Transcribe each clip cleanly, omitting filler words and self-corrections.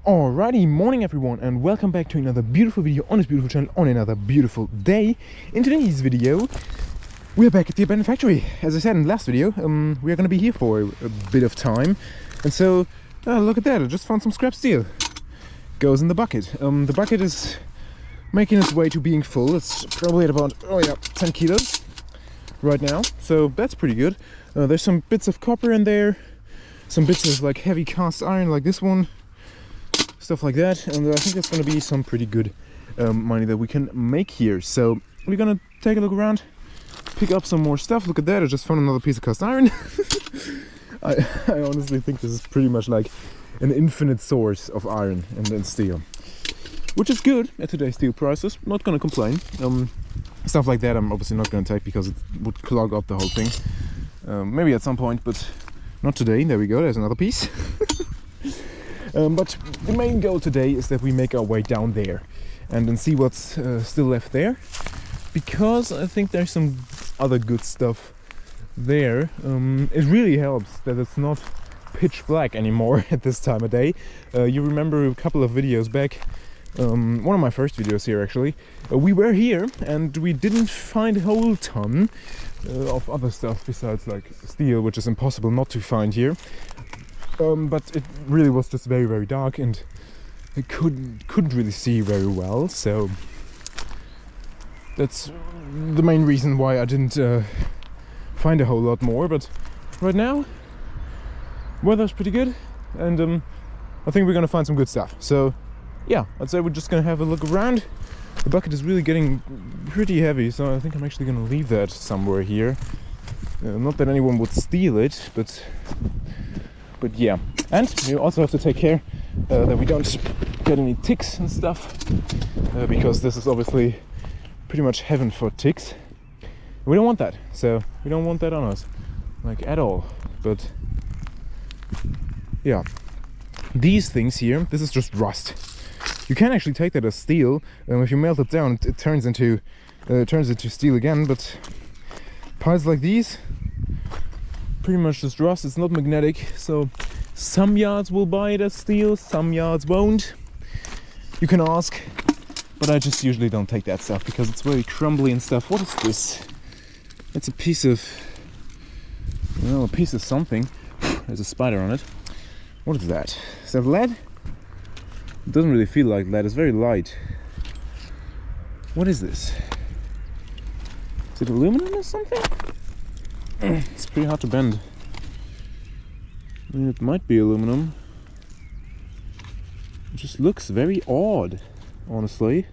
Alrighty, morning everyone, and welcome back to another beautiful video on this beautiful channel on another beautiful day. In today's video, we're back at the abandoned factory. As I said in the last video, we are going to be here for a bit of time. And so, look at that, I just found some scrap steel. Goes in the bucket. The bucket is making its way to being full. It's probably at about, 10 kilos right now. So that's pretty good. There's some bits of copper in there, some bits of like heavy cast iron like this one. Stuff like that, and I think that's going to be some pretty good money that we can make here. So we're going to take a look around, pick up some more stuff. Look at that, I just found another piece of cast iron. I honestly think this is pretty much like an infinite source of iron and then steel, which is good at today's steel prices. Not going to complain. Stuff like that I'm obviously not going to take because it would clog up the whole thing. Maybe at some point, but not today. There we go, there's another piece. But the main goal today is that we make our way down there and then see what's still left there, because I think there's some other good stuff there. It really helps that it's not pitch black anymore at this time of day. You remember a couple of videos back, one of my first videos here actually, we were here and we didn't find a whole ton of other stuff besides like steel, which is impossible not to find here. But it really was just very, very dark and I couldn't really see very well, so that's the main reason why I didn't find a whole lot more. But right now, weather's pretty good and I think we're gonna find some good stuff. So yeah, I'd say we're just gonna have a look around. The bucket is really getting pretty heavy, so I think I'm actually gonna leave that somewhere here. Not that anyone would steal it, but yeah, and we also have to take care that we don't get any ticks and stuff, because this is obviously pretty much heaven for ticks. We don't want that, so we don't want that on us, like at all. But yeah, these things here, this is just rust. You can actually take that as steel. If you melt it down, it turns into steel again. But piles like these, pretty much just rust. It's not magnetic, so some yards will buy it as steel, some yards won't. You can ask, but I just usually don't take that stuff because it's very crumbly and stuff. What is this? It's a piece of, well, a piece of something. There's a spider on it. What is that? Is that lead? It doesn't really feel like lead, it's very light. What is this? Is it aluminum or something? It's pretty hard to bend. I mean, it might be aluminum. It just looks very odd, honestly.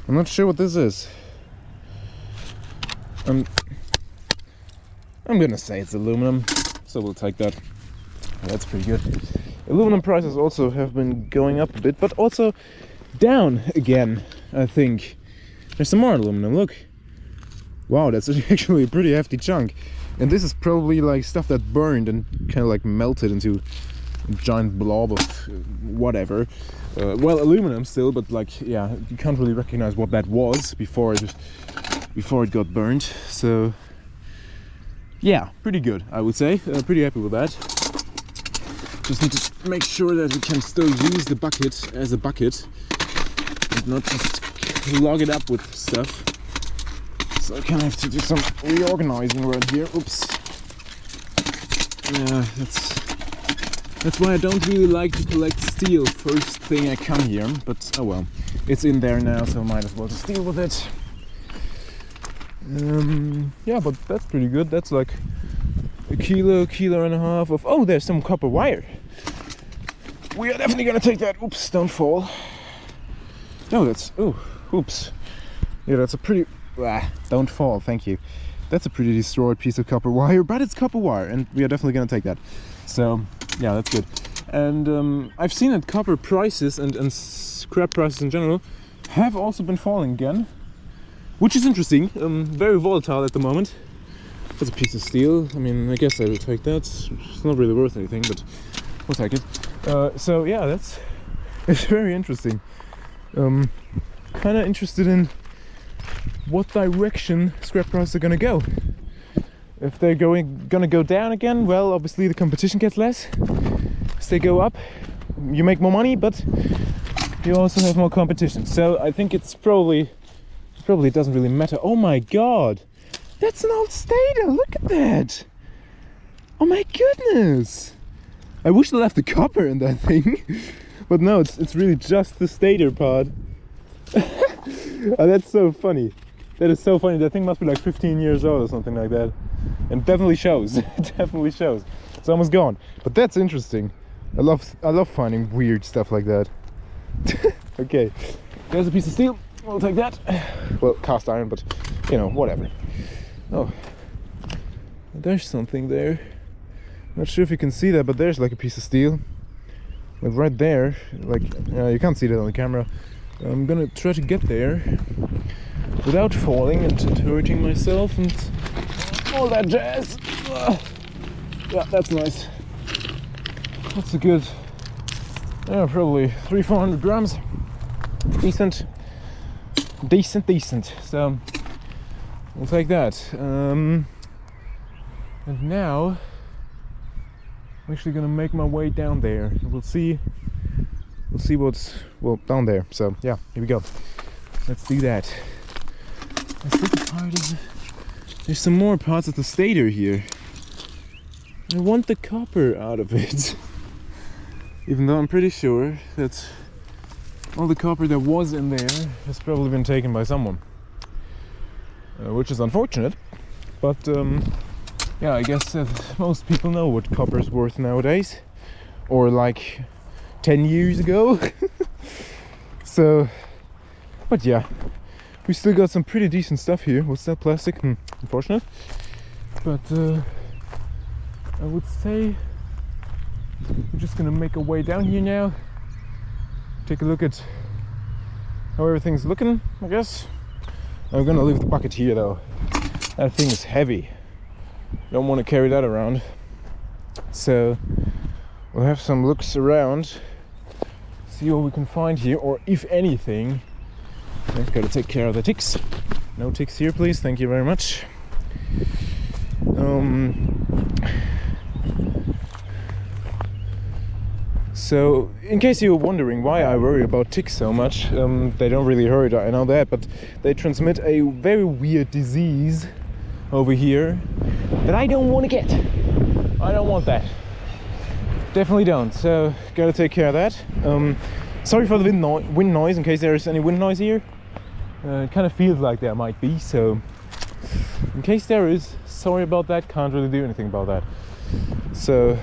I'm not sure what this is. I'm gonna say it's aluminum, so we'll take that. That's pretty good. Aluminum prices also have been going up a bit, but also down again, I think. There's some more aluminum, look. Wow, that's actually a pretty hefty chunk. And this is probably like stuff that burned and kind of like melted into a giant blob of whatever. Well, aluminum still, but like, yeah, you can't really recognize what that was before it got burned. So yeah, pretty good, I would say. Pretty happy with that. Just need to make sure that we can still use the bucket as a bucket and not just clog it up with stuff. So I kind of have to do some reorganizing right here. Oops. Yeah, that's why I don't really like to collect steel first thing I come here. But oh well, it's in there now, so I might as well just deal with it. Yeah, but that's pretty good. That's like a kilo and a half of. Oh, there's some copper wire. We are definitely gonna take that. Oops, don't fall. No, that's. Oh, oops. Yeah, that's a pretty. Don't fall, thank you. That's a pretty destroyed piece of copper wire, but it's copper wire and we are definitely gonna take that. So yeah, that's good. And I've seen that copper prices and scrap prices in general have also been falling again, which is interesting. Very volatile at the moment. That's a piece of steel. I mean, I guess I will take that. It's not really worth anything, but we'll take it. So yeah, it's very interesting. Kind of interested in what direction scrap prices are gonna go. If they're gonna go down again, well, obviously the competition gets less. If they go up, you make more money, but you also have more competition. So I think it's probably it doesn't really matter. Oh my god, that's an old stator. Look at that. Oh my goodness. I wish they left the copper in that thing, but no, it's really just the stator part. Oh, that's so funny. That is so funny. That thing must be like 15 years old or something like that, and definitely shows. It definitely shows. It's almost gone, but that's interesting. I love finding weird stuff like that. Okay, there's a piece of steel. We'll take that. Well, cast iron, but you know, whatever. Oh, there's something there. Not sure if you can see that, but there's like a piece of steel, like right there. Like you can't see that on the camera. I'm gonna try to get there without falling and hurting myself and all that jazz. Yeah, that's nice. That's a good, probably 300-400 grams. Decent. So we'll take that. And now I'm actually gonna make my way down there. We'll see what's down there. So yeah, here we go. Let's do that. I think the part of there's some more parts of the stator here. I want the copper out of it. Even though I'm pretty sure that all the copper that was in there has probably been taken by someone, which is unfortunate. But yeah, I guess most people know what copper's worth nowadays, or like 10 years ago. So, but yeah, we still got some pretty decent stuff here. What's that, plastic? Unfortunate. But I would say we're just gonna make our way down here now. Take a look at how everything's looking, I guess. I'm gonna leave the bucket here though. That thing is heavy. Don't want to carry that around. So we'll have some looks around, see what we can find here, or if anything. I've got to take care of the ticks. No ticks here, please. Thank you very much. So, in case you're wondering why I worry about ticks so much, they don't really hurt, I know that, but they transmit a very weird disease over here that I don't want to get. I don't want that. Definitely don't. So, gotta take care of that. Sorry for the wind noise, in case there is any wind noise here. It kind of feels like there might be, so in case there is, sorry about that, can't really do anything about that. So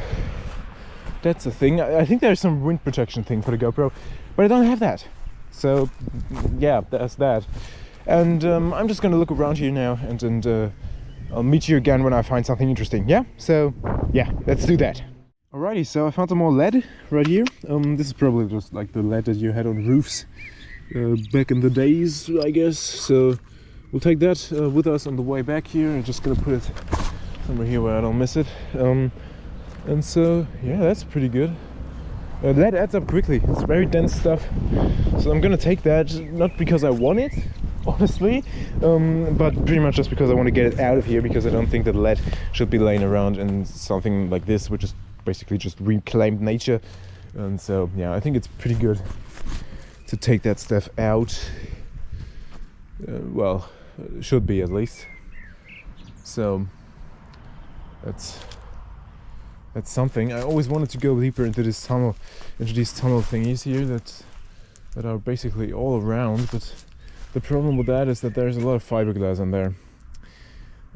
that's the thing. I think there's some wind protection thing for the GoPro, but I don't have that. So yeah, that's that. And I'm just gonna look around here now, and I'll meet you again when I find something interesting. Yeah, so yeah, let's do that. Alrighty, so I found some more lead right here. This is probably just like the lead that you had on roofs back in the days, I guess. So we'll take that with us on the way back here. I'm just gonna put it somewhere here where I don't miss it. And so yeah, that's pretty good. Lead adds up quickly. It's very dense stuff. So I'm gonna take that, not because I want it, honestly, but pretty much just because I want to get it out of here, because I don't think that lead should be laying around in something like this, which is basically just reclaimed nature. And so yeah, I think it's pretty good to take that stuff out. Well, should be at least. So that's something. I always wanted to go deeper into this tunnel, into these tunnel thingies here that are basically all around, but the problem with that is that there's a lot of fiberglass in there.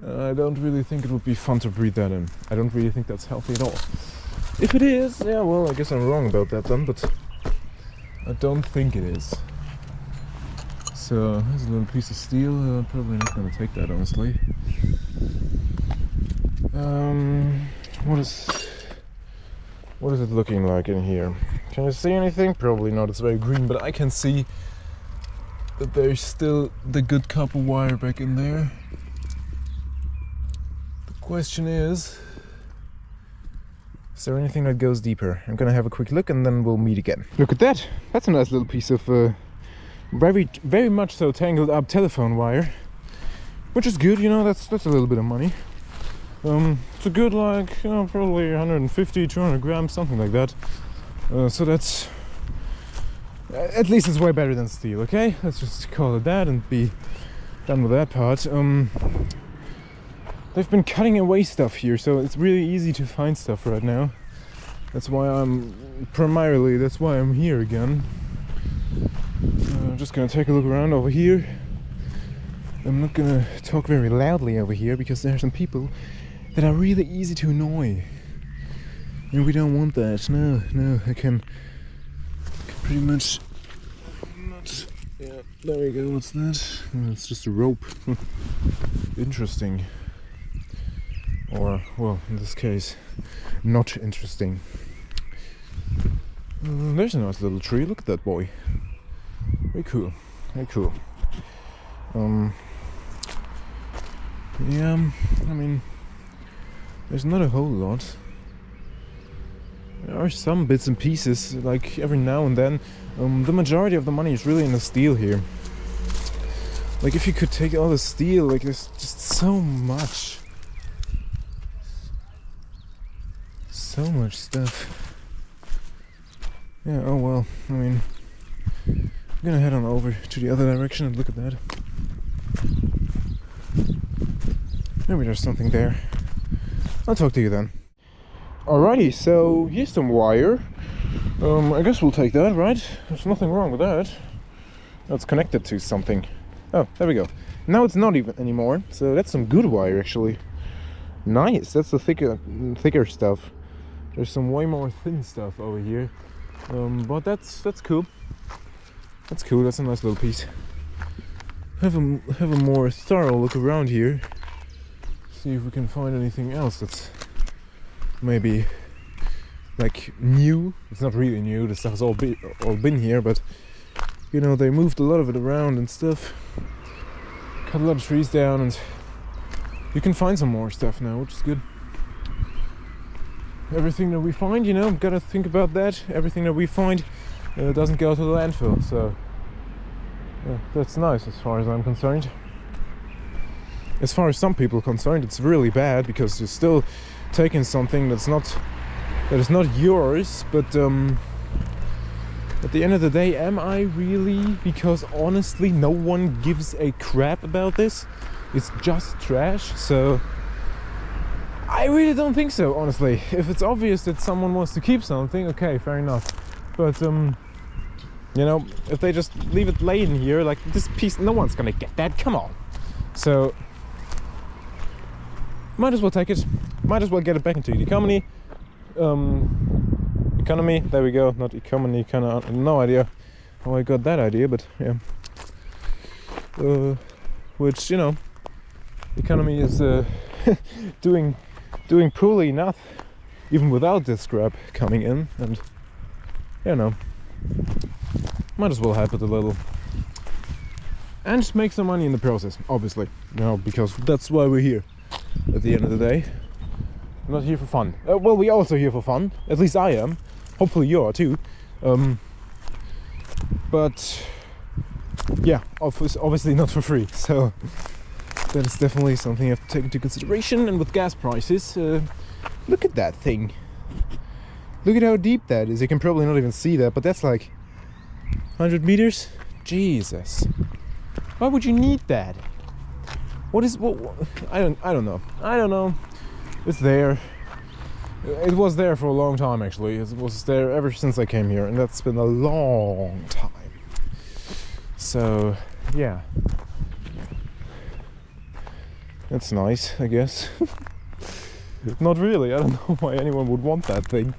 I don't really think it would be fun to breathe that in. I don't really think that's healthy at all. If it is, yeah, well, I guess I'm wrong about that then, but I don't think it is. So, there's a little piece of steel. Probably not going to take that, honestly. What is it looking like in here? Can you see anything? Probably not, it's very green, but I can see that there's still the good copper wire back in there. The question is there anything that goes deeper? I'm gonna have a quick look and then we'll meet again. Look at that! That's a nice little piece of very much so tangled up telephone wire, which is good, you know. That's a little bit of money. It's a good, like, you know, probably 150, 200 grams, something like that. So that's... At least it's way better than steel, okay? Let's just call it that and be done with that part. They've been cutting away stuff here, so it's really easy to find stuff right now. That's why I'm here again. I'm just gonna take a look around over here. I'm not gonna talk very loudly over here because there are some people that are really easy to annoy. And we don't want that. No, I can pretty much not... Yeah, there we go, what's that? Oh, it's just a rope. Interesting. Or, well, in this case, not interesting. There's a nice little tree, look at that boy. Very cool, very cool. Yeah, I mean, there's not a whole lot. There are some bits and pieces, like every now and then. The majority of the money is really in the steel here. Like if you could take all the steel, like there's just so much. So much stuff. Yeah, oh well, I mean, I'm gonna head on over to the other direction and look at that. Maybe there's something there. I'll talk to you then. Alrighty, so here's some wire. I guess we'll take that, right? There's nothing wrong with that. It's connected to something. Oh, there we go. Now it's not even anymore, so that's some good wire actually. Nice, that's the thicker stuff. There's some way more thin stuff over here. But that's cool. That's cool, that's a nice little piece. Have a more thorough look around here. See if we can find anything else that's maybe like new. It's not really new, the stuff has all been here, but you know, they moved a lot of it around and stuff. Cut a lot of trees down and you can find some more stuff now, which is good. Everything that we find, you know, gotta think about that. Everything that we find doesn't go to the landfill, so yeah, that's nice as far as I'm concerned. As far as some people are concerned, it's really bad because you're still taking something that is not yours. But at the end of the day, am I really? Because honestly, no one gives a crap about this. It's just trash. So I really don't think so, honestly. If it's obvious that someone wants to keep something, okay, fair enough. But you know, if they just leave it laying here, like this piece, no one's gonna get that. Come on. So might as well take it. Might as well get it back into the economy. Economy. There we go. Not economy. Kind of no idea how I got that idea, but yeah. Which, you know, economy is doing poorly enough, even without this scrap coming in, and you know, might as well help it a little and make some money in the process, obviously, you know, because that's why we're here. At the end of the day, I'm not here for fun. Well, we're also here for fun. At least I am. Hopefully you are too. But yeah, obviously not for free. So that is definitely something you have to take into consideration. And with gas prices, look at that thing. Look at how deep that is. You can probably not even see that, but that's like 100 meters. Jesus, why would you need that? What? I don't know. It's there. It was there for a long time, actually. It was there ever since I came here, and that's been a long time. So yeah, that's nice, I guess. Not really. I don't know why anyone would want that thing,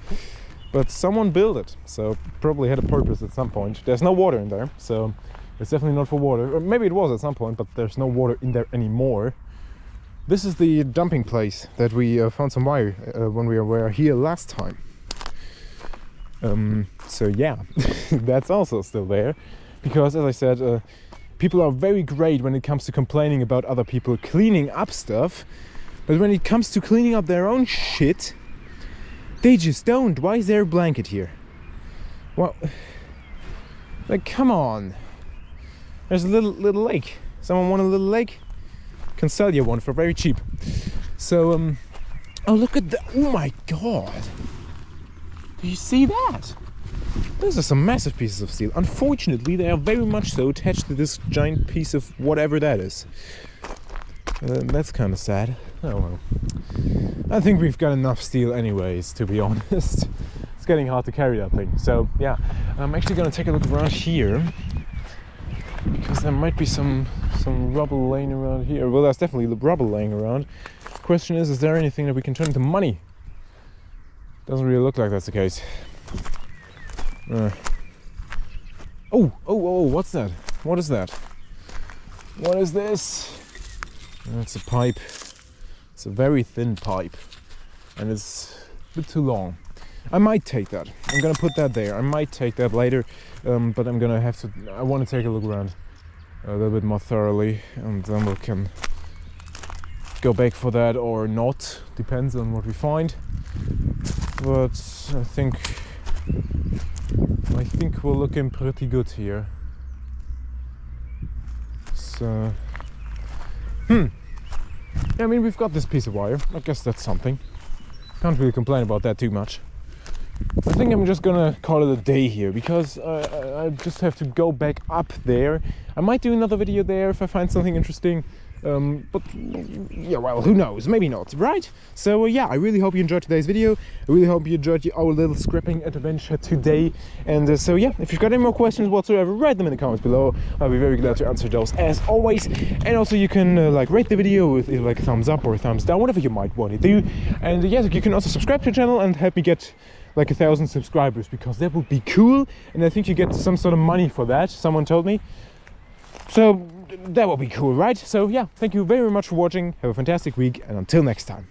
but someone built it, so probably had a purpose at some point. There's no water in there, so it's definitely not for water. Or maybe it was at some point, but there's no water in there anymore. This is the dumping place that we found some wire when we were here last time. So yeah, that's also still there. Because, as I said, people are very great when it comes to complaining about other people cleaning up stuff. But when it comes to cleaning up their own shit, they just don't. Why is there a blanket here? Well, like, come on. There's a little lake. Someone want a little lake? Can sell you one for very cheap. So, oh, look at that. Oh my god. Do you see that? Those are some massive pieces of steel. Unfortunately, they are very much so attached to this giant piece of whatever that is. That's kind of sad. Oh well. I think we've got enough steel anyways, to be honest. It's getting hard to carry that thing. So yeah, I'm actually gonna take a look around here, because there might be some rubble laying around here. Well, there's definitely rubble laying around. Question is there anything that we can turn into money? Doesn't really look like that's the case. Oh, what's that? What is that? What is this? It's a pipe. It's a very thin pipe, and it's a bit too long. I might take that. I'm gonna put that there. I might take that later, but I'm gonna have to. I want to take a look around a little bit more thoroughly, and then we can go back for that or not. Depends on what we find. But I think we're looking pretty good here. So, yeah, I mean, we've got this piece of wire. I guess that's something. Can't really complain about that too much. I think I'm just gonna call it a day here, because I just have to go back up there. I might do another video there if I find something interesting. But yeah, well, who knows, maybe not, right? So yeah, I really hope you enjoyed today's video. I really hope you enjoyed our little scrapping adventure today. And so yeah, if you've got any more questions whatsoever, write them in the comments below. I'll be very glad to answer those as always. And also you can like rate the video with either like a thumbs up or a thumbs down, whatever you might want to do. And yes, you can also subscribe to the channel and help me get like 1,000 subscribers, because that would be cool. And I think you get some sort of money for that, someone told me. So that would be cool, right? So yeah, thank you very much for watching. Have a fantastic week, and until next time.